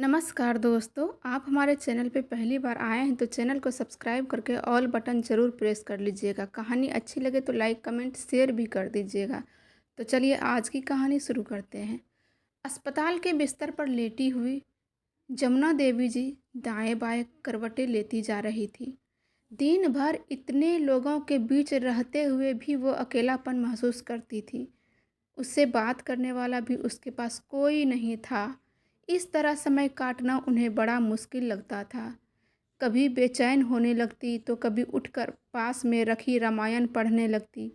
नमस्कार दोस्तों, आप हमारे चैनल पे पहली बार आए हैं तो चैनल को सब्सक्राइब करके ऑल बटन ज़रूर प्रेस कर लीजिएगा। कहानी अच्छी लगे तो लाइक, कमेंट, शेयर भी कर दीजिएगा। तो चलिए आज की कहानी शुरू करते हैं। अस्पताल के बिस्तर पर लेटी हुई जमुना देवी जी दाएं बाएं करवटें लेती जा रही थी। दिन भर इतने लोगों के बीच रहते हुए भी वो अकेलापन महसूस करती थी। उससे बात करने वाला भी उसके पास कोई नहीं था। इस तरह समय काटना उन्हें बड़ा मुश्किल लगता था। कभी बेचैन होने लगती तो कभी उठकर पास में रखी रामायण पढ़ने लगती।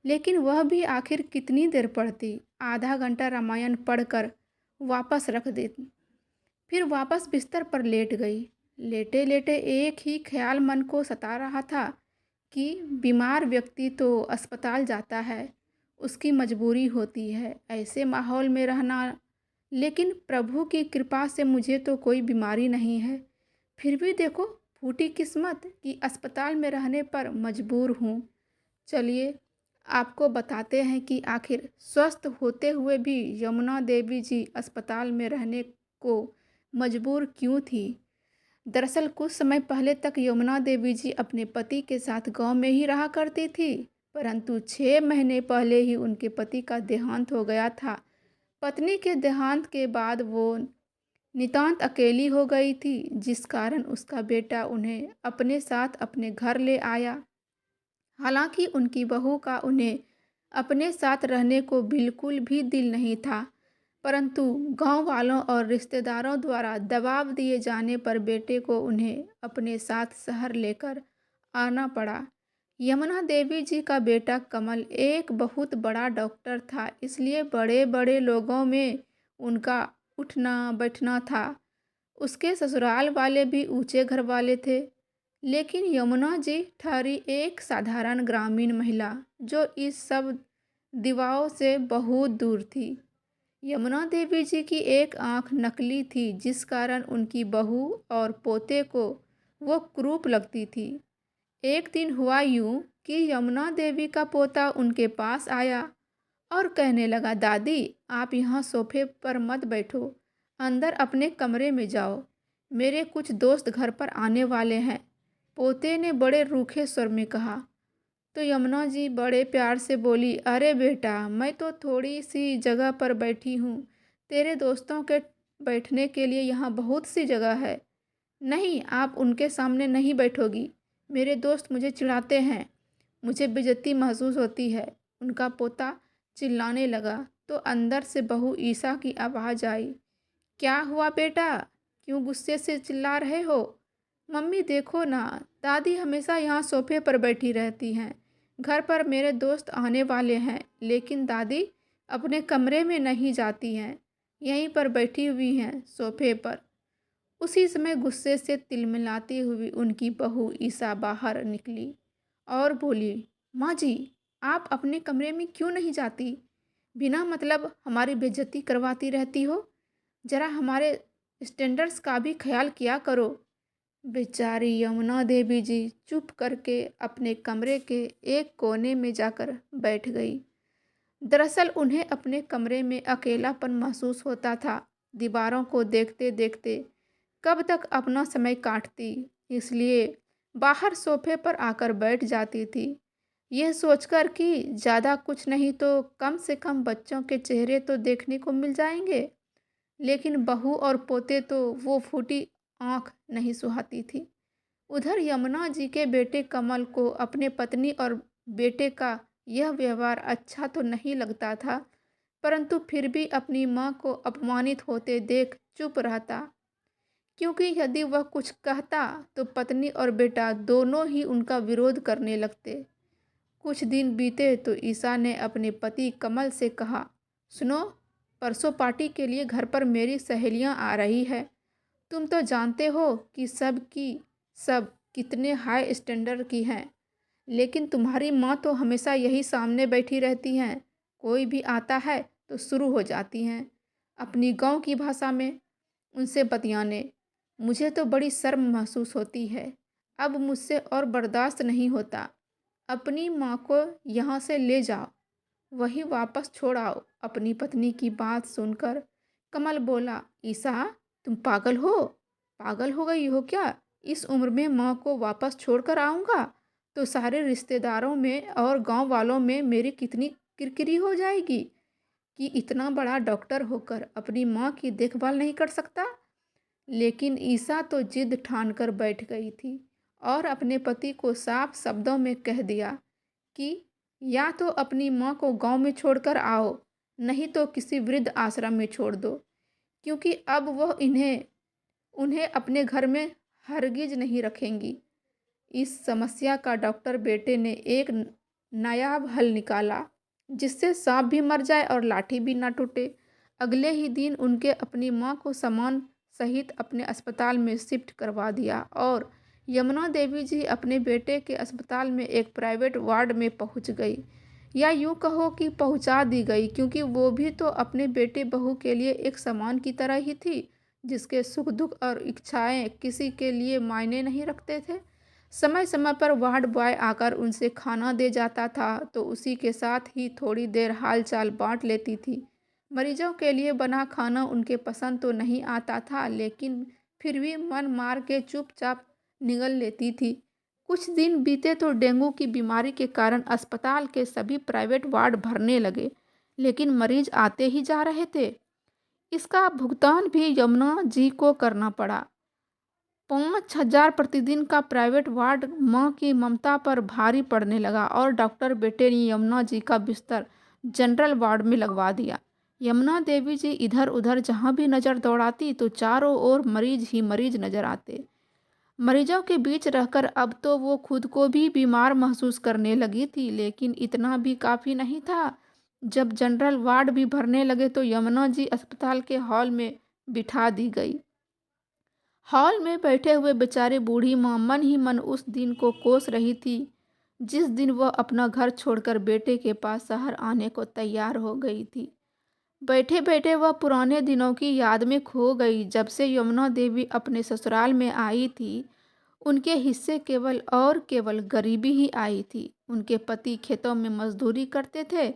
लेकिन वह भी आखिर कितनी देर पढ़ती। आधा घंटा रामायण पढ़कर वापस रख देती, फिर वापस बिस्तर पर लेट गई। लेटे लेटे एक ही ख्याल मन को सता रहा था कि बीमार व्यक्ति तो अस्पताल जाता है, उसकी मजबूरी होती है ऐसे माहौल में रहना, लेकिन प्रभु की कृपा से मुझे तो कोई बीमारी नहीं है। फिर भी देखो, फूटी किस्मत कि अस्पताल में रहने पर मजबूर हूँ। चलिए आपको बताते हैं कि आखिर स्वस्थ होते हुए भी यमुना देवी जी अस्पताल में रहने को मजबूर क्यों थी। दरअसल कुछ समय पहले तक यमुना देवी जी अपने पति के साथ गांव में ही रहा करती थी, परंतु 6 महीने पहले ही उनके पति का देहांत हो गया था। पत्नी के देहांत के बाद वो नितांत अकेली हो गई थी, जिस कारण उसका बेटा उन्हें अपने साथ अपने घर ले आया। हालांकि उनकी बहू का उन्हें अपने साथ रहने को बिल्कुल भी दिल नहीं था, परंतु गांव वालों और रिश्तेदारों द्वारा दबाव दिए जाने पर बेटे को उन्हें अपने साथ शहर लेकर आना पड़ा। यमुना देवी जी का बेटा कमल एक बहुत बड़ा डॉक्टर था, इसलिए बड़े बड़े लोगों में उनका उठना बैठना था। उसके ससुराल वाले भी ऊंचे घर वाले थे, लेकिन यमुना जी ठहरी एक साधारण ग्रामीण महिला जो इस सब दीवाओं से बहुत दूर थी। यमुना देवी जी की एक आंख नकली थी, जिस कारण उनकी बहू और पोते को वो क्रूप लगती थी। एक दिन हुआ यूं कि यमुना देवी का पोता उनके पास आया और कहने लगा, दादी आप यहाँ सोफे पर मत बैठो, अंदर अपने कमरे में जाओ, मेरे कुछ दोस्त घर पर आने वाले हैं। पोते ने बड़े रूखे स्वर में कहा। तो यमुना जी बड़े प्यार से बोली, अरे बेटा मैं तो थोड़ी सी जगह पर बैठी हूँ, तेरे दोस्तों के बैठने के लिए यहाँ बहुत सी जगह है। नहीं, आप उनके सामने नहीं बैठोगी, मेरे दोस्त मुझे चिढ़ाते हैं, मुझे बेइज्जती महसूस होती है। उनका पोता चिल्लाने लगा तो अंदर से बहू ईसा की आवाज़ आई, क्या हुआ बेटा, क्यों गुस्से से चिल्ला रहे हो। मम्मी देखो ना, दादी हमेशा यहाँ सोफे पर बैठी रहती हैं। घर पर मेरे दोस्त आने वाले हैं, लेकिन दादी अपने कमरे में नहीं जाती हैं, यहीं पर बैठी हुई हैं सोफे पर। उसी समय गुस्से से तिलमिलाती हुई उनकी बहू ईसा बाहर निकली और बोली, माँ जी आप अपने कमरे में क्यों नहीं जाती, बिना मतलब हमारी बेइज्जती करवाती रहती हो, जरा हमारे स्टैंडर्ड्स का भी ख्याल किया करो। बेचारी यमुना देवी जी चुप करके अपने कमरे के एक कोने में जाकर बैठ गई। दरअसल उन्हें अपने कमरे में अकेलापन महसूस होता था। दीवारों को देखते देखते कब तक अपना समय काटती, इसलिए बाहर सोफे पर आकर बैठ जाती थी, यह सोचकर कि ज़्यादा कुछ नहीं तो कम से कम बच्चों के चेहरे तो देखने को मिल जाएंगे। लेकिन बहू और पोते तो वो फूटी आंख नहीं सुहाती थी। उधर यमुना जी के बेटे कमल को अपने पत्नी और बेटे का यह व्यवहार अच्छा तो नहीं लगता था, परंतु फिर भी अपनी माँ को अपमानित होते देख चुप रहता, क्योंकि यदि वह कुछ कहता तो पत्नी और बेटा दोनों ही उनका विरोध करने लगते। कुछ दिन बीते तो ईसा ने अपने पति कमल से कहा, सुनो, परसों पार्टी के लिए घर पर मेरी सहेलियां आ रही है। तुम तो जानते हो कि सब कितने हाई स्टैंडर्ड की हैं, लेकिन तुम्हारी माँ तो हमेशा यही सामने बैठी रहती हैं, कोई भी आता है तो शुरू हो जाती हैं अपनी गांव की भाषा में उनसे बतियाने। मुझे तो बड़ी शर्म महसूस होती है, अब मुझसे और बर्दाश्त नहीं होता। अपनी माँ को यहाँ से ले जाओ, वही वापस छोड़ आओ। अपनी पत्नी की बात सुनकर कमल बोला, ईसा तुम पागल हो? पागल हो गई हो क्या? इस उम्र में माँ को वापस छोड़कर आऊँगा, तो सारे रिश्तेदारों में और गाँव वालों में मेरी कितनी किरकिरी हो जाएगी कि इतना बड़ा डॉक्टर होकर अपनी माँ की देखभाल नहीं कर सकता। लेकिन ईसा तो जिद ठानकर बैठ गई थी और अपने पति को साफ शब्दों में कह दिया कि या तो अपनी माँ को गांव में छोड़कर आओ, नहीं तो किसी वृद्ध आश्रम में छोड़ दो, क्योंकि अब वह इन्हें उन्हें अपने घर में हरगिज नहीं रखेंगी। इस समस्या का डॉक्टर बेटे ने एक नायाब हल निकाला, जिससे सांप भी मर जाए और लाठी भी ना टूटे। अगले ही दिन उनके अपनी माँ को सामान सहित अपने अस्पताल में शिफ्ट करवा दिया और यमुना देवी जी अपने बेटे के अस्पताल में एक प्राइवेट वार्ड में पहुंच गई, या यूं कहो कि पहुंचा दी गई, क्योंकि वो भी तो अपने बेटे बहू के लिए एक सामान की तरह ही थी, जिसके सुख दुख और इच्छाएं किसी के लिए मायने नहीं रखते थे। समय समय पर वार्ड बॉय आकर उनसे खाना दे जाता था, तो उसी के साथ ही थोड़ी देर हालचाल बांट लेती थी। मरीजों के लिए बना खाना उनके पसंद तो नहीं आता था, लेकिन फिर भी मन मार के चुपचाप निगल लेती थी। कुछ दिन बीते तो डेंगू की बीमारी के कारण अस्पताल के सभी प्राइवेट वार्ड भरने लगे, लेकिन मरीज आते ही जा रहे थे। इसका भुगतान भी यमुना जी को करना पड़ा। 5,000 प्रतिदिन का प्राइवेट वार्ड माँ की ममता पर भारी पड़ने लगा और डॉक्टर बेटे ने यमुना जी का बिस्तर जनरल वार्ड में लगवा दिया। यमुना देवी जी इधर उधर जहाँ भी नज़र दौड़ाती तो चारों ओर मरीज ही मरीज नजर आते। मरीजों के बीच रहकर अब तो वो खुद को भी बीमार महसूस करने लगी थी, लेकिन इतना भी काफ़ी नहीं था। जब जनरल वार्ड भी भरने लगे तो यमुना जी अस्पताल के हॉल में बिठा दी गई। हॉल में बैठे हुए बेचारे बूढ़ी माँ मन ही मन उस दिन को कोस रही थी, जिस दिन वह अपना घर छोड़कर बेटे के पास शहर आने को तैयार हो गई थी। बैठे बैठे वह पुराने दिनों की याद में खो गई। जब से यमुना देवी अपने ससुराल में आई थी, उनके हिस्से केवल और केवल गरीबी ही आई थी। उनके पति खेतों में मजदूरी करते थे,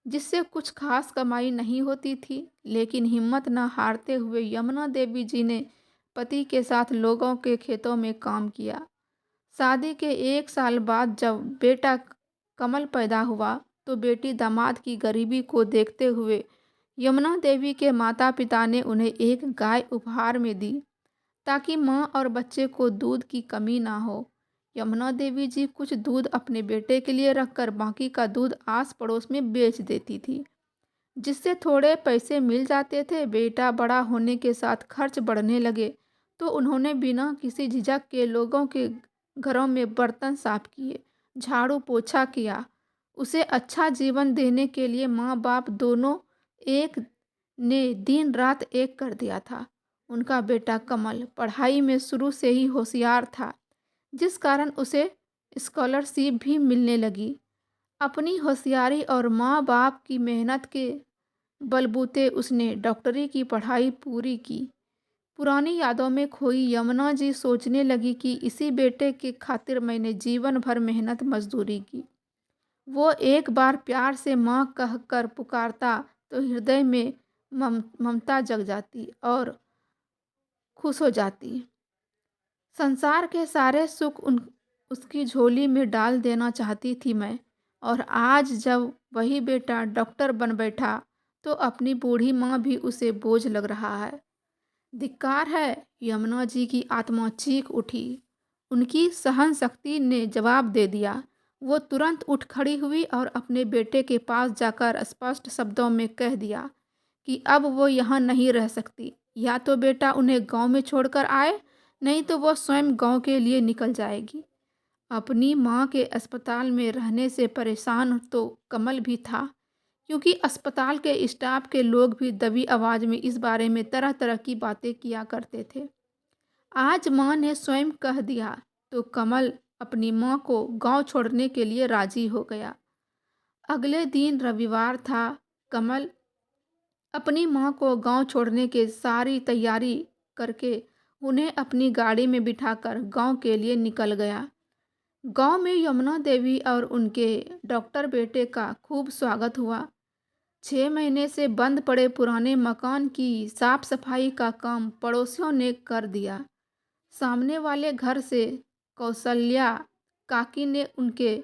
जिससे कुछ खास कमाई नहीं होती थी, लेकिन हिम्मत न हारते हुए यमुना देवी जी ने पति के साथ लोगों के खेतों में काम किया। शादी के 1 साल बाद जब बेटा कमल पैदा हुआ, तो बेटी दामाद की गरीबी को देखते हुए यमुना देवी के माता पिता ने उन्हें एक गाय उपहार में दी, ताकि माँ और बच्चे को दूध की कमी ना हो। यमुना देवी जी कुछ दूध अपने बेटे के लिए रखकर बाकी का दूध आस पड़ोस में बेच देती थी, जिससे थोड़े पैसे मिल जाते थे। बेटा बड़ा होने के साथ खर्च बढ़ने लगे, तो उन्होंने बिना किसी झिझक के लोगों के घरों में बर्तन साफ किए, झाड़ू पोछा किया। उसे अच्छा जीवन देने के लिए माँ बाप दोनों एक ने दिन रात एक कर दिया था। उनका बेटा कमल पढ़ाई में शुरू से ही होशियार था, जिस कारण उसे स्कॉलरशिप भी मिलने लगी। अपनी होशियारी और माँ बाप की मेहनत के बलबूते उसने डॉक्टरी की पढ़ाई पूरी की। पुरानी यादों में खोई यमुना जी सोचने लगी कि इसी बेटे के खातिर मैंने जीवन भर मेहनत मजदूरी की। वो एक बार प्यार से माँ कहकर पुकारता तो हृदय में ममता जग जाती और खुश हो जाती। संसार के सारे सुख उन उसकी झोली में डाल देना चाहती थी मैं। और आज जब वही बेटा डॉक्टर बन बैठा, तो अपनी बूढ़ी माँ भी उसे बोझ लग रहा है। धिक्कार है! यमुना जी की आत्मा चीख उठी। उनकी सहन शक्ति ने जवाब दे दिया। वो तुरंत उठ खड़ी हुई और अपने बेटे के पास जाकर स्पष्ट शब्दों में कह दिया कि अब वो यहाँ नहीं रह सकती। या तो बेटा उन्हें गांव में छोड़कर आए, नहीं तो वो स्वयं गांव के लिए निकल जाएगी। अपनी माँ के अस्पताल में रहने से परेशान तो कमल भी था, क्योंकि अस्पताल के स्टाफ के लोग भी दबी आवाज़ में इस बारे में तरह तरह की बातें किया करते थे। आज माँ ने स्वयं कह दिया, तो कमल अपनी माँ को गांव छोड़ने के लिए राजी हो गया। अगले दिन रविवार था। कमल अपनी माँ को गांव छोड़ने की सारी तैयारी करके उन्हें अपनी गाड़ी में बिठाकर गांव के लिए निकल गया। गांव में यमुना देवी और उनके डॉक्टर बेटे का खूब स्वागत हुआ। 6 महीने से बंद पड़े पुराने मकान की साफ सफाई का काम पड़ोसियों ने कर दिया। सामने वाले घर से कौशल्या काकी ने उनके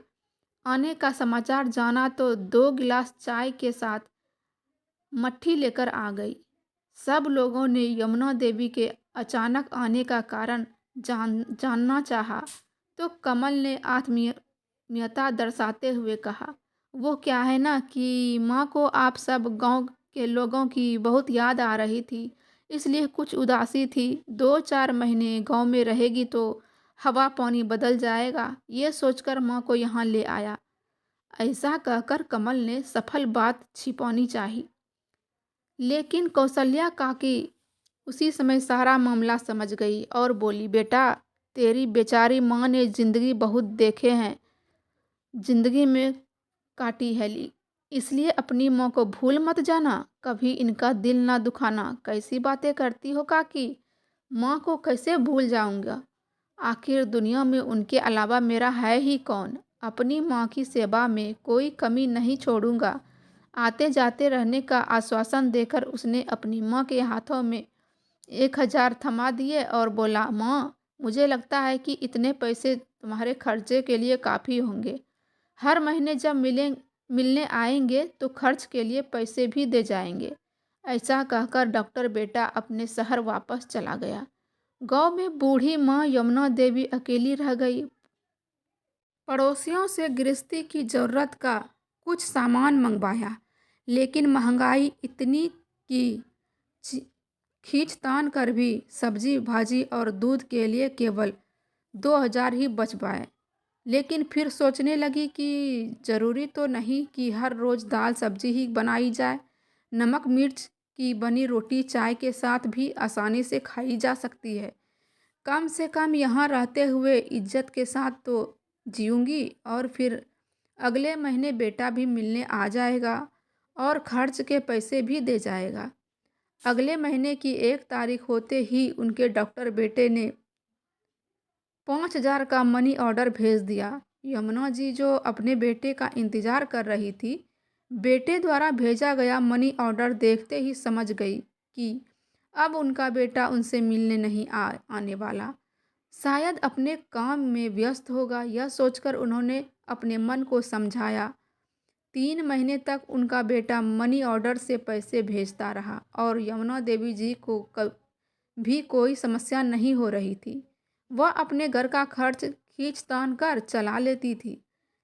आने का समाचार जाना तो 2 गिलास चाय के साथ मट्ठी लेकर आ गई। सब लोगों ने यमुना देवी के अचानक आने का कारण जानना चाहा, तो कमल ने आत्मीयता दर्शाते हुए कहा, वो क्या है ना कि माँ को आप सब गांव के लोगों की बहुत याद आ रही थी, इसलिए कुछ उदासी थी। 2-4 महीने गांव में रहेगी तो हवा पानी बदल जाएगा, ये सोचकर माँ को यहाँ ले आया। ऐसा कहकर कमल ने सफल बात छिपानी चाही, लेकिन कौशल्या काकी उसी समय सारा मामला समझ गई और बोली, बेटा, तेरी बेचारी माँ ने जिंदगी बहुत देखे हैं, जिंदगी में काटी है ली, इसलिए अपनी माँ को भूल मत जाना, कभी इनका दिल ना दुखाना। कैसी बातें करती हो काकी, माँ को कैसे भूल जाऊंगा, आखिर दुनिया में उनके अलावा मेरा है ही कौन। अपनी माँ की सेवा में कोई कमी नहीं छोड़ूंगा। आते जाते रहने का आश्वासन देकर उसने अपनी माँ के हाथों में 1,000 थमा दिए और बोला, माँ, मुझे लगता है कि इतने पैसे तुम्हारे खर्चे के लिए काफ़ी होंगे। हर महीने जब मिलने आएंगे तो खर्च के लिए पैसे भी दे जाएंगे। ऐसा कहकर डॉक्टर बेटा अपने शहर वापस चला गया। गांव में बूढ़ी माँ यमुना देवी अकेली रह गई। पड़ोसियों से गृहस्थी की ज़रूरत का कुछ सामान मंगवाया, लेकिन महंगाई इतनी कि ची- खींचतान कर भी सब्जी भाजी और दूध के लिए केवल 2,000 ही बच पाए। लेकिन फिर सोचने लगी कि ज़रूरी तो नहीं कि हर रोज़ दाल सब्जी ही बनाई जाए। नमक मिर्च की बनी रोटी चाय के साथ भी आसानी से खाई जा सकती है। कम से कम यहाँ रहते हुए इज्जत के साथ तो जीऊँगी, और फिर अगले महीने बेटा भी मिलने आ जाएगा और खर्च के पैसे भी दे जाएगा। अगले महीने की 1 तारीख होते ही उनके डॉक्टर बेटे ने 5,000 का मनी ऑर्डर भेज दिया। यमुना जी, जो अपने बेटे का इंतज़ार कर रही थी, बेटे द्वारा भेजा गया मनी ऑर्डर देखते ही समझ गई कि अब उनका बेटा उनसे मिलने नहीं आने वाला। शायद अपने काम में व्यस्त होगा, यह सोचकर उन्होंने अपने मन को समझाया। 3 महीने तक उनका बेटा मनी ऑर्डर से पैसे भेजता रहा और यमुना देवी जी को भी कोई समस्या नहीं हो रही थी। वह अपने घर का खर्च खींचतान कर चला लेती थी।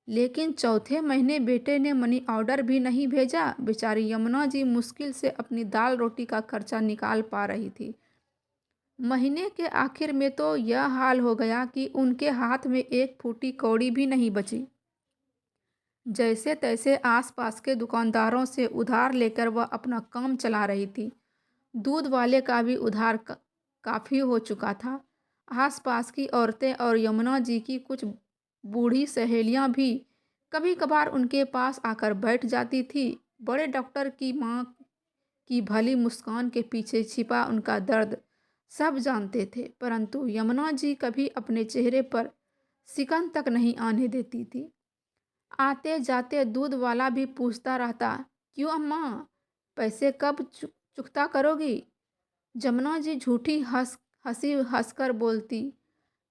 लेकिन चौथे महीने बेटे ने मनी ऑर्डर भी नहीं भेजा। बेचारी यमुना जी मुश्किल से अपनी दाल रोटी का खर्चा निकाल पा रही थी। महीने के आखिर में तो यह हाल हो गया कि उनके हाथ में एक फूटी कौड़ी भी नहीं बची। जैसे तैसे आसपास के दुकानदारों से उधार लेकर वह अपना काम चला रही थी। दूध वाले का भी उधार काफ़ी हो चुका था। आसपास की औरतें और यमुना जी की कुछ बूढ़ी सहेलियां भी कभी कभार उनके पास आकर बैठ जाती थी। बड़े डॉक्टर की माँ की भली मुस्कान के पीछे छिपा उनका दर्द सब जानते थे, परंतु यमुना जी कभी अपने चेहरे पर सिकन तक नहीं आने देती थी। आते जाते दूध वाला भी पूछता रहता, क्यों अम्मा, पैसे कब चुकता करोगी। जमुना जी झूठी हंसी हंसकर बोलती,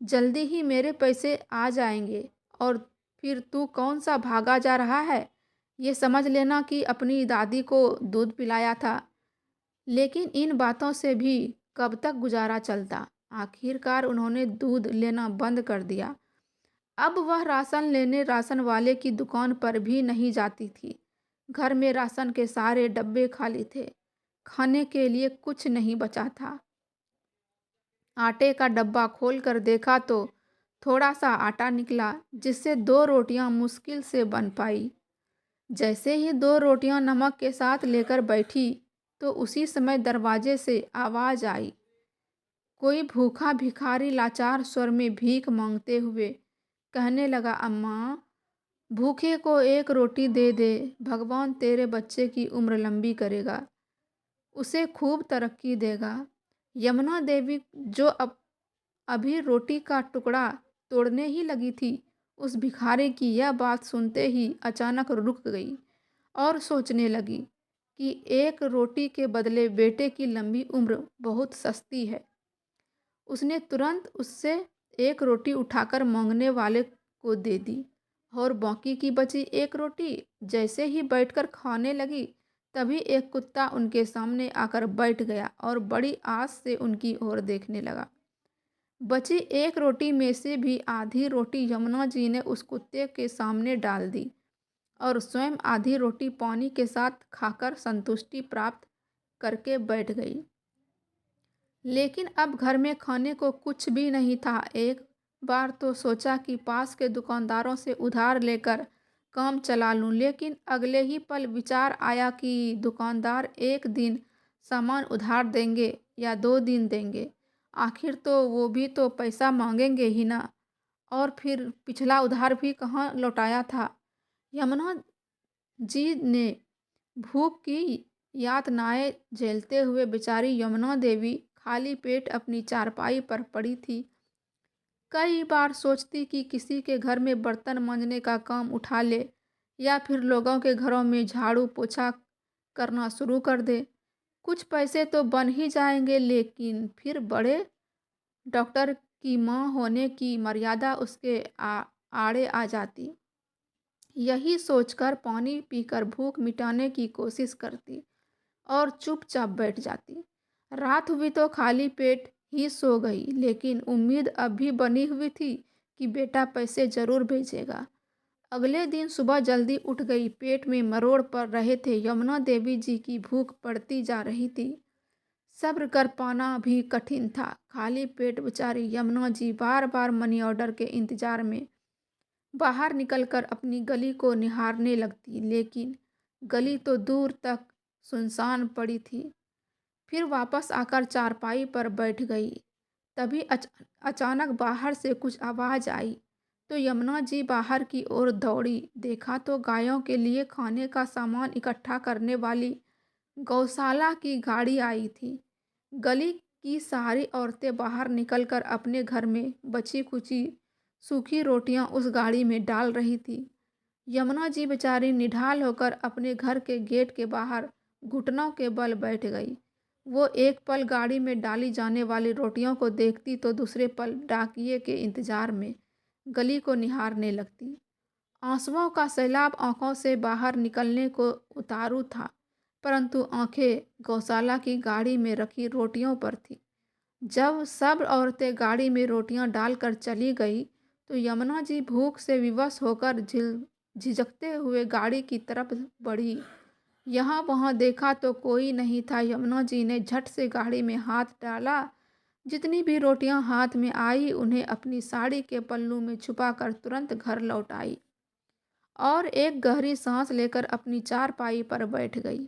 जल्दी ही मेरे पैसे आ जाएंगे, और फिर तू कौन सा भागा जा रहा है, ये समझ लेना कि अपनी दादी को दूध पिलाया था। लेकिन इन बातों से भी कब तक गुजारा चलता। आखिरकार उन्होंने दूध लेना बंद कर दिया। अब वह राशन लेने राशन वाले की दुकान पर भी नहीं जाती थी। घर में राशन के सारे डब्बे खाली थे, खाने के लिए कुछ नहीं बचा था। आटे का डब्बा खोलकर देखा तो थोड़ा सा आटा निकला, जिससे 2 रोटियां मुश्किल से बन पाई। जैसे ही 2 रोटियां नमक के साथ लेकर बैठी तो उसी समय दरवाजे से आवाज आई। कोई भूखा भिखारी लाचार स्वर में भीख मांगते हुए कहने लगा, अम्मा, भूखे को एक रोटी दे दे, भगवान तेरे बच्चे की उम्र लंबी करेगा, उसे खूब तरक्की देगा। यमुना देवी, जो अभी रोटी का टुकड़ा तोड़ने ही लगी थी, उस भिखारी की यह बात सुनते ही अचानक रुक गई और सोचने लगी। कि एक रोटी के बदले बेटे की लंबी उम्र बहुत सस्ती है। उसने तुरंत उससे एक रोटी उठाकर मांगने वाले को दे दी और बाकी की बची एक रोटी जैसे ही बैठकर खाने लगी, तभी एक कुत्ता उनके सामने आकर बैठ गया और बड़ी आस से उनकी ओर देखने लगा। बची एक रोटी में से भी आधी रोटी यमुना जी ने उस कुत्ते के सामने डाल दी और स्वयं आधी रोटी पानी के साथ खाकर संतुष्टि प्राप्त करके बैठ गई। लेकिन अब घर में खाने को कुछ भी नहीं था। एक बार तो सोचा कि पास के दुकानदारों से उधार लेकर काम चला लूं, लेकिन अगले ही पल विचार आया कि दुकानदार एक दिन सामान उधार देंगे या 2 दिन देंगे, आखिर तो वो भी तो पैसा मांगेंगे ही ना। और फिर पिछला उधार भी कहाँ लौटाया था। यमुना जी ने भूख की यातनाएं झेलते हुए बेचारी यमुना देवी खाली पेट अपनी चारपाई पर पड़ी थी। कई बार सोचती कि किसी के घर में बर्तन मांजने का काम उठा ले या फिर लोगों के घरों में झाड़ू पोछा करना शुरू कर दे। कुछ पैसे तो बन ही जाएंगे, लेकिन फिर बड़े डॉक्टर की मां होने की मर्यादा उसके आड़े आ जाती। यही सोचकर पानी पीकर भूख मिटाने की कोशिश करती और चुपचाप बैठ जाती। रात हुई तो खाली पेट ही सो गई, लेकिन उम्मीद अब भी बनी हुई थी कि बेटा पैसे जरूर भेजेगा। अगले दिन सुबह जल्दी उठ गई। पेट में मरोड़ पड़ रहे थे। यमुना देवी जी की भूख बढ़ती जा रही थी। सब्र कर पाना भी कठिन था। खाली पेट बेचारी यमुना जी बार बार मनी ऑर्डर के इंतजार में बाहर निकलकर अपनी गली को निहारने लगती, लेकिन गली तो दूर तक सुनसान पड़ी थी। फिर वापस आकर चारपाई पर बैठ गई। तभी अचानक बाहर से कुछ आवाज़ आई तो यमुना जी बाहर की ओर दौड़ी। देखा तो गायों के लिए खाने का सामान इकट्ठा करने वाली गौशाला की गाड़ी आई थी। गली की सारी औरतें बाहर निकलकर अपने घर में बची कुची सूखी रोटियां उस गाड़ी में डाल रही थी। यमुना जी बेचारी निढाल होकर अपने घर के गेट के बाहर घुटनों के बल बैठ गई। वो एक पल गाड़ी में डाली जाने वाली रोटियों को देखती तो दूसरे पल डाकिए के इंतजार में गली को निहारने लगती। आंसुओं का सैलाब आंखों से बाहर निकलने को उतारू था, परंतु आंखें गौशाला की गाड़ी में रखी रोटियों पर थी। जब सब औरतें गाड़ी में रोटियां डालकर चली गई तो यमुना जी भूख से विवश होकर झिझकते हुए गाड़ी की तरफ बढ़ी। यहाँ वहाँ देखा तो कोई नहीं था। यमुना जी ने झट से गाड़ी में हाथ डाला। जितनी भी रोटियां हाथ में आई उन्हें अपनी साड़ी के पल्लू में छुपाकर तुरंत घर लौट आई और एक गहरी सांस लेकर अपनी चारपाई पर बैठ गई।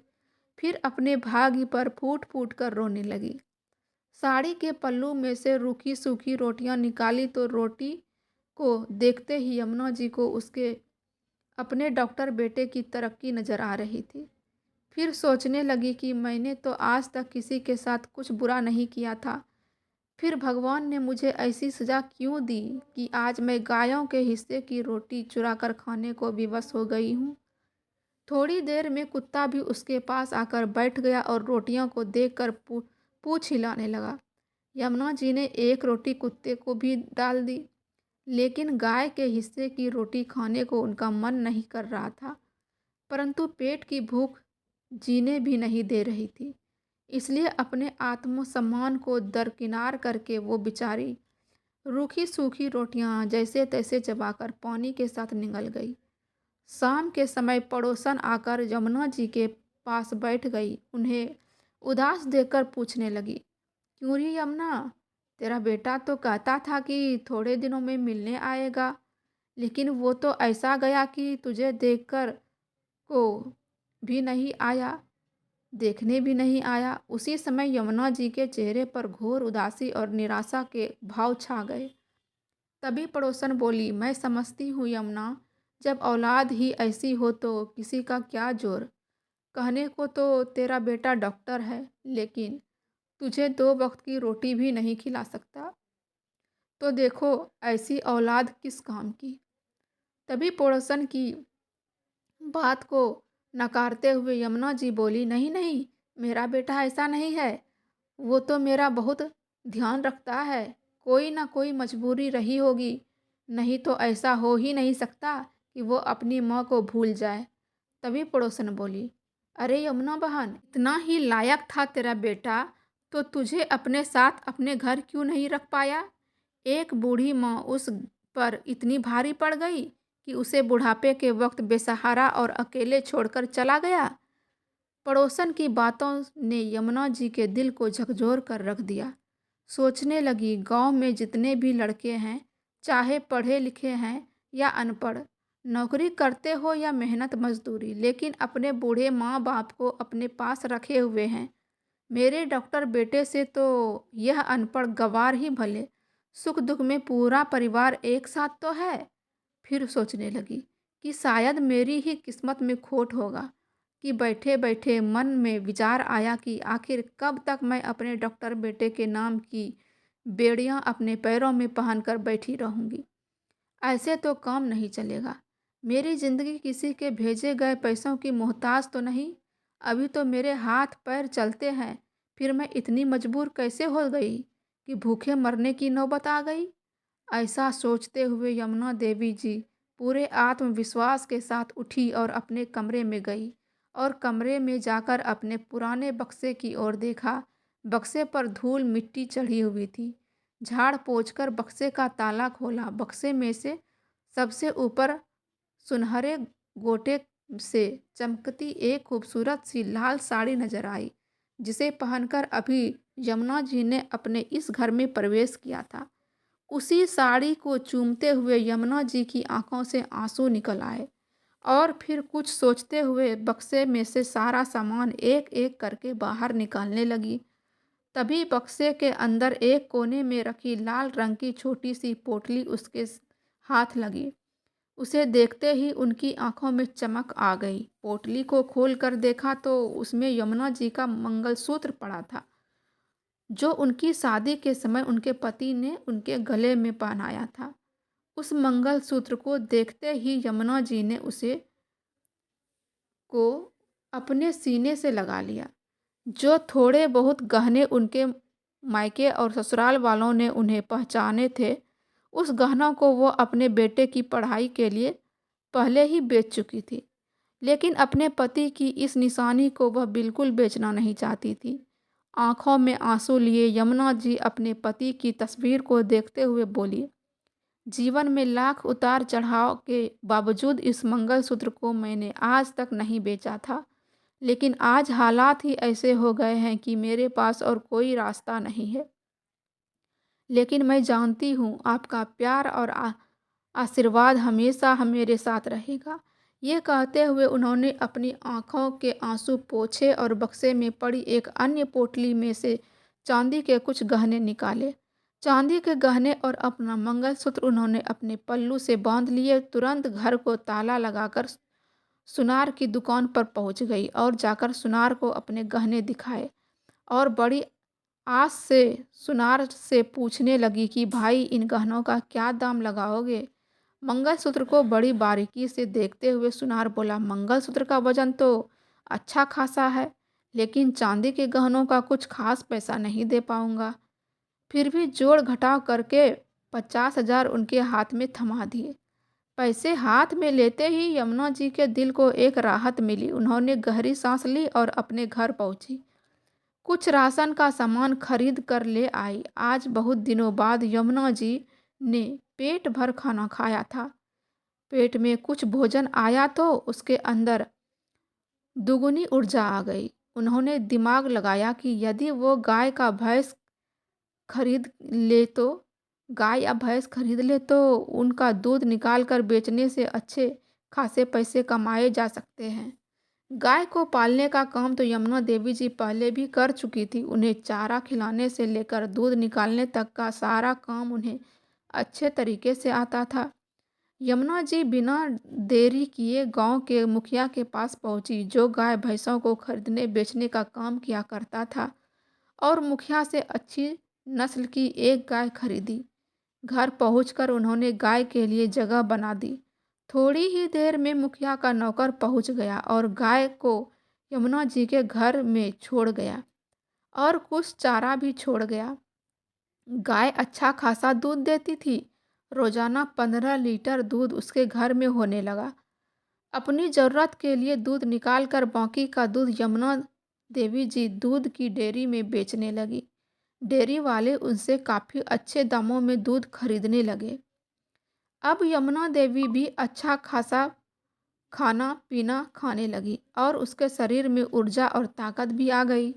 फिर अपने भाग्य पर फूट फूट कर रोने लगी। साड़ी के पल्लू में से रूखी सूखी रोटियां निकाली तो रोटी को देखते ही यमुना जी को उसके अपने डॉक्टर बेटे की तरक्की नजर आ रही थी। फिर सोचने लगी कि मैंने तो आज तक किसी के साथ कुछ बुरा नहीं किया था, फिर भगवान ने मुझे ऐसी सज़ा क्यों दी कि आज मैं गायों के हिस्से की रोटी चुराकर खाने को विवश हो गई हूँ। थोड़ी देर में कुत्ता भी उसके पास आकर बैठ गया और रोटियों को देखकर पूँछ हिलाने लगा। यमुना जी ने एक रोटी कुत्ते को भी डाल दी, लेकिन गाय के हिस्से की रोटी खाने को उनका मन नहीं कर रहा था, परंतु पेट की भूख जीने भी नहीं दे रही थी। इसलिए अपने आत्मसम्मान को दरकिनार करके वो बेचारी रूखी सूखी रोटियां जैसे तैसे चबाकर पानी के साथ निगल गई। शाम के समय पड़ोसन आकर यमुना जी के पास बैठ गई। उन्हें उदास देखकर पूछने लगी, क्यों री यमुना, तेरा बेटा तो कहता था कि थोड़े दिनों में मिलने आएगा, लेकिन वो तो ऐसा गया कि तुझे देखकर को भी नहीं आया, देखने भी नहीं आया। उसी समय यमुना जी के चेहरे पर घोर उदासी और निराशा के भाव छा गए। तभी पड़ोसन बोली, मैं समझती हूँ यमुना, जब औलाद ही ऐसी हो तो किसी का क्या जोर। कहने को तो तेरा बेटा डॉक्टर है, लेकिन तुझे 2 वक्त की रोटी भी नहीं खिला सकता, तो देखो ऐसी औलाद किस काम की। तभी पड़ोसन की बात को नकारते हुए यमुना जी बोली, नहीं नहीं, मेरा बेटा ऐसा नहीं है। वो तो मेरा बहुत ध्यान रखता है। कोई ना कोई मजबूरी रही होगी, नहीं तो ऐसा हो ही नहीं सकता कि वो अपनी माँ को भूल जाए। तभी पड़ोसन बोली, अरे यमुना बहन, इतना ही लायक था तेरा बेटा तो तुझे अपने साथ अपने घर क्यों नहीं रख पाया? एक बूढ़ी माँ उस पर इतनी भारी पड़ गई कि उसे बुढ़ापे के वक्त बेसहारा और अकेले छोड़कर चला गया। पड़ोसन की बातों ने यमुना जी के दिल को झकझोर कर रख दिया। सोचने लगी, गांव में जितने भी लड़के हैं, चाहे पढ़े लिखे हैं या अनपढ़, नौकरी करते हो या मेहनत मजदूरी, लेकिन अपने बूढ़े माँ बाप को अपने पास रखे हुए हैं। मेरे डॉक्टर बेटे से तो यह अनपढ़ गवार ही भले, सुख दुख में पूरा परिवार एक साथ तो है। फिर सोचने लगी कि शायद मेरी ही किस्मत में खोट होगा कि बैठे बैठे मन में विचार आया कि आखिर कब तक मैं अपने डॉक्टर बेटे के नाम की बेड़ियां अपने पैरों में पहनकर बैठी रहूंगी। ऐसे तो काम नहीं चलेगा। मेरी जिंदगी किसी के भेजे गए पैसों की मोहताज तो नहीं। अभी तो मेरे हाथ पैर चलते हैं, फिर मैं इतनी मजबूर कैसे हो गई कि भूखे मरने की नौबत आ गई। ऐसा सोचते हुए यमुना देवी जी पूरे आत्मविश्वास के साथ उठी और अपने कमरे में गई और कमरे में जाकर अपने पुराने बक्से की ओर देखा। बक्से पर धूल मिट्टी चढ़ी हुई थी। झाड़ पोंछकर बक्से का ताला खोला। बक्से में से सबसे ऊपर सुनहरे गोटे से चमकती एक खूबसूरत सी लाल साड़ी नजर आई, जिसे पहनकर अभी यमुना जी ने अपने इस घर में प्रवेश किया था। उसी साड़ी को चूमते हुए यमुना जी की आंखों से आंसू निकल आए और फिर कुछ सोचते हुए बक्से में से सारा सामान एक एक करके बाहर निकालने लगी। तभी बक्से के अंदर एक कोने में रखी लाल रंग की छोटी सी पोटली उसके हाथ लगी। उसे देखते ही उनकी आंखों में चमक आ गई। पोटली को खोलकर देखा तो उसमें यमुना जी का मंगलसूत्र पड़ा था, जो उनकी शादी के समय उनके पति ने उनके गले में पहनाया था। उस मंगलसूत्र को देखते ही यमुना जी ने उसे को अपने सीने से लगा लिया। जो थोड़े बहुत गहने उनके मायके और ससुराल वालों ने उन्हें पहचाने थे, उस गहनों को वो अपने बेटे की पढ़ाई के लिए पहले ही बेच चुकी थी। लेकिन अपने पति की इस निशानी को वह बिल्कुल बेचना नहीं चाहती थी। आंखों में आंसू लिए यमुना जी अपने पति की तस्वीर को देखते हुए बोली, जीवन में लाख उतार चढ़ाव के बावजूद इस मंगलसूत्र को मैंने आज तक नहीं बेचा था, लेकिन आज हालात ही ऐसे हो गए हैं कि मेरे पास और कोई रास्ता नहीं है। लेकिन मैं जानती हूँ आपका प्यार और आशीर्वाद हमेशा मेरे साथ रहेगा। ये कहते हुए उन्होंने अपनी आंखों के आंसू पोंछे और बक्से में पड़ी एक अन्य पोटली में से चांदी के कुछ गहने निकाले। चांदी के गहने और अपना मंगलसूत्र उन्होंने अपने पल्लू से बांध लिए। तुरंत घर को ताला लगाकर सुनार की दुकान पर पहुंच गई और जाकर सुनार को अपने गहने दिखाए और बड़ी आस से सुनार से पूछने लगी कि भाई, इन गहनों का क्या दाम लगाओगे? मंगलसूत्र को बड़ी बारीकी से देखते हुए सुनार बोला, मंगलसूत्र का वजन तो अच्छा खासा है, लेकिन चांदी के गहनों का कुछ खास पैसा नहीं दे पाऊंगा। फिर भी जोड़ घटाव करके 50,000 उनके हाथ में थमा दिए। पैसे हाथ में लेते ही यमुना जी के दिल को एक राहत मिली। उन्होंने गहरी सांस ली और अपने घर पहुंची। कुछ राशन का सामान खरीद कर ले आई। आज बहुत दिनों बाद यमुना जी ने पेट भर खाना खाया था। पेट में कुछ भोजन आया तो उसके अंदर दुगुनी ऊर्जा आ गई। उन्होंने दिमाग लगाया कि यदि वो खरीद ले तो गाय या भैंस खरीद ले तो उनका दूध निकाल कर बेचने से अच्छे खासे पैसे कमाए जा सकते हैं। गाय को पालने का काम तो यमुना देवी जी पहले भी कर चुकी थी। उन्हें चारा खिलाने से लेकर दूध निकालने तक का सारा काम उन्हें अच्छे तरीके से आता था। यमुना जी बिना देरी किए गांव के मुखिया के पास पहुंची, जो गाय भैंसों को खरीदने बेचने का काम किया करता था, और मुखिया से अच्छी नस्ल की एक गाय खरीदी। घर पहुंचकर उन्होंने गाय के लिए जगह बना दी। थोड़ी ही देर में मुखिया का नौकर पहुंच गया और गाय को यमुना जी के घर में छोड़ गया और कुछ चारा भी छोड़ गया। गाय अच्छा खासा दूध देती थी। रोजाना 15 लीटर दूध उसके घर में होने लगा। अपनी ज़रूरत के लिए दूध निकालकर बाकी का दूध यमुना देवी जी दूध की डेयरी में बेचने लगी। डेयरी वाले उनसे काफ़ी अच्छे दामों में दूध खरीदने लगे। अब यमुना देवी भी अच्छा खासा खाना पीना खाने लगी और उसके शरीर में ऊर्जा और ताकत भी आ गई।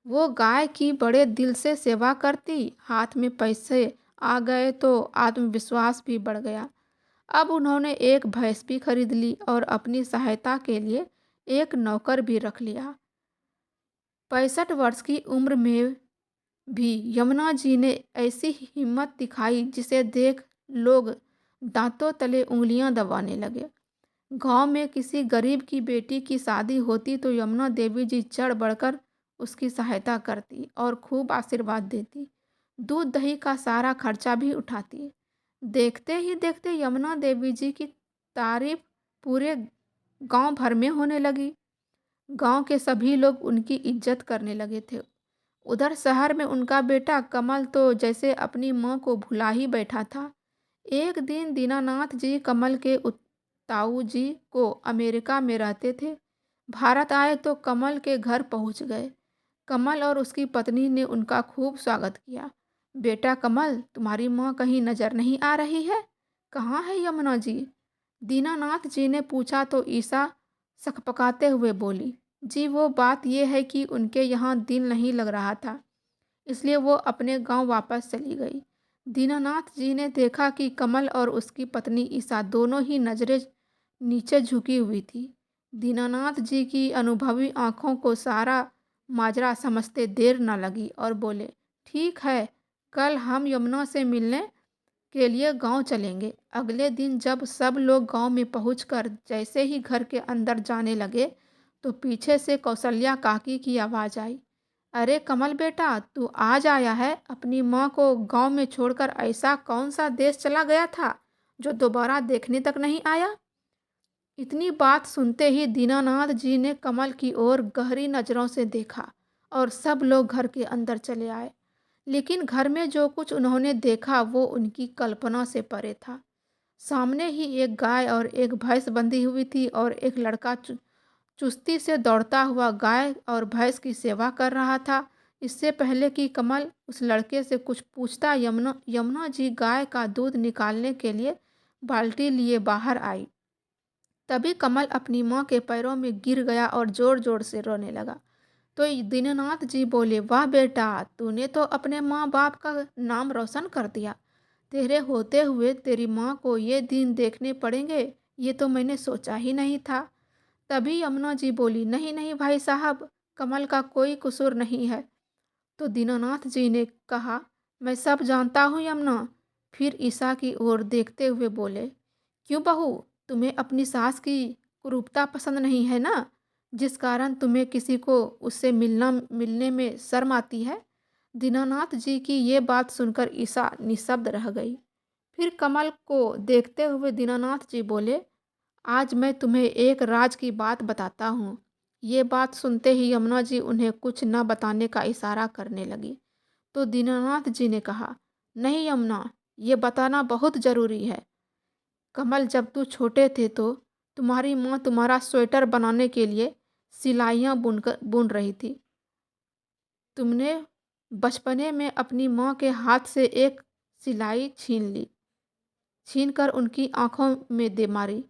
वो गाय की बड़े दिल से सेवा करती। हाथ में पैसे आ गए तो आत्मविश्वास भी बढ़ गया। अब उन्होंने एक भैंस भी खरीद ली और अपनी सहायता के लिए एक नौकर भी रख लिया। 65 वर्ष की उम्र में भी यमुना जी ने ऐसी हिम्मत दिखाई जिसे देख लोग दांतों तले उंगलियां दबाने लगे। गांव में किसी गरीब की बेटी की शादी होती तो यमुना देवी जी चढ़ बढ़कर उसकी सहायता करती और खूब आशीर्वाद देती। दूध दही का सारा खर्चा भी उठाती। देखते ही देखते यमुना देवी जी की तारीफ पूरे गांव भर में होने लगी। गांव के सभी लोग उनकी इज्जत करने लगे थे। उधर शहर में उनका बेटा कमल तो जैसे अपनी माँ को भुला ही बैठा था। एक दिन दीनानाथ जी कमल के ताऊ जी को अमेरिका में रहते थे। भारत आए तो कमल के घर पहुंच गए। कमल और उसकी पत्नी ने उनका खूब स्वागत किया। बेटा कमल, तुम्हारी माँ कहीं नजर नहीं आ रही है? कहाँ है यमुना जी? दीनानाथ जी ने पूछा तो ईसा सकपकाते हुए बोली, जी वो बात यह है कि उनके यहाँ दिल नहीं लग रहा था, इसलिए वो अपने गांव वापस चली गई। दीनानाथ जी ने देखा कि कमल और उसकी पत्नी ईसा दोनों ही नजरें नीचे झुकी हुई थी। दीनानाथ जी की अनुभवी आंखों को सारा माजरा समझते देर न लगी और बोले, ठीक है, कल हम यमुना से मिलने के लिए गांव चलेंगे। अगले दिन जब सब लोग गांव में पहुंचकर जैसे ही घर के अंदर जाने लगे तो पीछे से कौशल्या काकी की आवाज़ आई, अरे कमल बेटा, तू आज आया है? अपनी माँ को गांव में छोड़कर ऐसा कौन सा देश चला गया था जो दोबारा देखने तक नहीं आया? इतनी बात सुनते ही दीनानाथ जी ने कमल की ओर गहरी नज़रों से देखा और सब लोग घर के अंदर चले आए। लेकिन घर में जो कुछ उन्होंने देखा वो उनकी कल्पना से परे था। सामने ही एक गाय और एक भैंस बंधी हुई थी और एक लड़का चुस्ती से दौड़ता हुआ गाय और भैंस की सेवा कर रहा था। इससे पहले कि कमल उस लड़के से कुछ पूछता, यमुना यमुना जी गाय का दूध निकालने के लिए बाल्टी लिए बाहर आई। तभी कमल अपनी माँ के पैरों में गिर गया और जोर जोर से रोने लगा। तो दीननाथ जी बोले, वाह बेटा, तूने तो अपने माँ बाप का नाम रोशन कर दिया। तेरे होते हुए तेरी माँ को ये दिन देखने पड़ेंगे, ये तो मैंने सोचा ही नहीं था। तभी यमुना जी बोली, नहीं नहीं भाई साहब, कमल का कोई कसूर नहीं है। तो दीनानाथ जी ने कहा, मैं सब जानता हूँ यमुना। फिर ईसा की ओर देखते हुए बोले, क्यों बहू, तुम्हें अपनी सास की कुरूपता पसंद नहीं है ना, जिस कारण तुम्हें किसी को उससे मिलने में शर्म आती है? दीनानाथ जी की ये बात सुनकर ईसा निशब्द रह गई। फिर कमल को देखते हुए दीनानाथ जी बोले, आज मैं तुम्हें एक राज की बात बताता हूँ। ये बात सुनते ही यमुना जी उन्हें कुछ न बताने का इशारा करने लगी। तो दीनानाथ जी ने कहा, नहीं यमुना, ये बताना बहुत ज़रूरी है। कमल, जब तू छोटे थे तो तुम्हारी माँ तुम्हारा स्वेटर बनाने के लिए सिलाइयाँ बुन रही थी। तुमने बचपने में अपनी माँ के हाथ से एक सिलाई छीन कर उनकी आंखों में दे मारी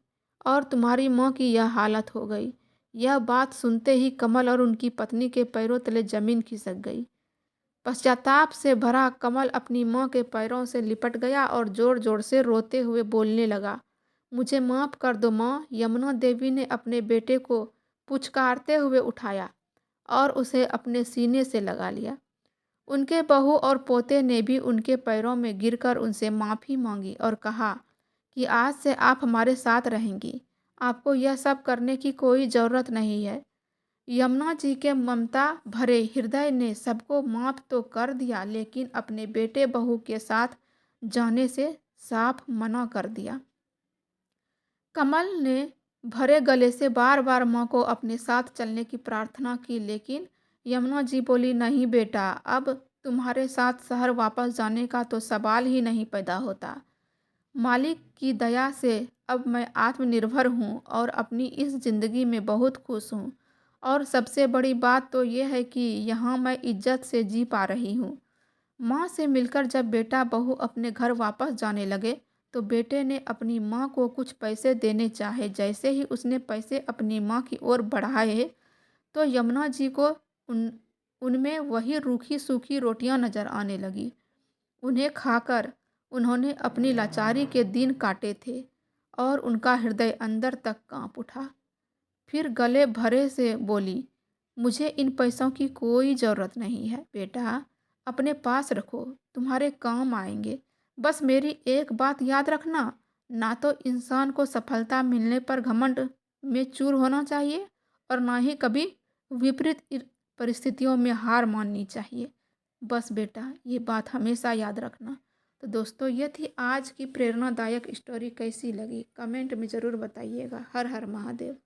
और तुम्हारी माँ की यह हालत हो गई। यह बात सुनते ही कमल और उनकी पत्नी के पैरों तले जमीन खिसक गई। पश्चाताप से भरा कमल अपनी माँ के पैरों से लिपट गया और जोर जोर से रोते हुए बोलने लगा, मुझे माफ़ कर दो माँ। यमुना देवी ने अपने बेटे को पुचकारते हुए उठाया और उसे अपने सीने से लगा लिया। उनके बहू और पोते ने भी उनके पैरों में गिरकर उनसे माफ़ी मांगी और कहा कि आज से आप हमारे साथ रहेंगी, आपको यह सब करने की कोई ज़रूरत नहीं है। यमुना जी के ममता भरे हृदय ने सबको माफ़ तो कर दिया, लेकिन अपने बेटे बहू के साथ जाने से साफ मना कर दिया। कमल ने भरे गले से बार बार माँ को अपने साथ चलने की प्रार्थना की, लेकिन यमुना जी बोली, नहीं बेटा, अब तुम्हारे साथ शहर वापस जाने का तो सवाल ही नहीं पैदा होता। मालिक की दया से अब मैं आत्मनिर्भर हूँ और अपनी इस ज़िंदगी में बहुत खुश हूँ। और सबसे बड़ी बात तो ये है कि यहाँ मैं इज्जत से जी पा रही हूँ। माँ से मिलकर जब बेटा बहू अपने घर वापस जाने लगे तो बेटे ने अपनी माँ को कुछ पैसे देने चाहे। जैसे ही उसने पैसे अपनी माँ की ओर बढ़ाए तो यमुना जी को उन उनमें वही रूखी सूखी रोटियां नजर आने लगी। उन्हें खाकर उन्होंने अपनी लाचारी के दिन काटे थे और उनका हृदय अंदर तक कांप उठा। फिर गले भरे से बोली, मुझे इन पैसों की कोई ज़रूरत नहीं है बेटा, अपने पास रखो, तुम्हारे काम आएंगे। बस मेरी एक बात याद रखना, ना तो इंसान को सफलता मिलने पर घमंड में चूर होना चाहिए और ना ही कभी विपरीत परिस्थितियों में हार माननी चाहिए। बस बेटा, ये बात हमेशा याद रखना। तो दोस्तों, ये थी आज की प्रेरणादायक स्टोरी। कैसी लगी कमेंट में ज़रूर बताइएगा। हर हर महादेव।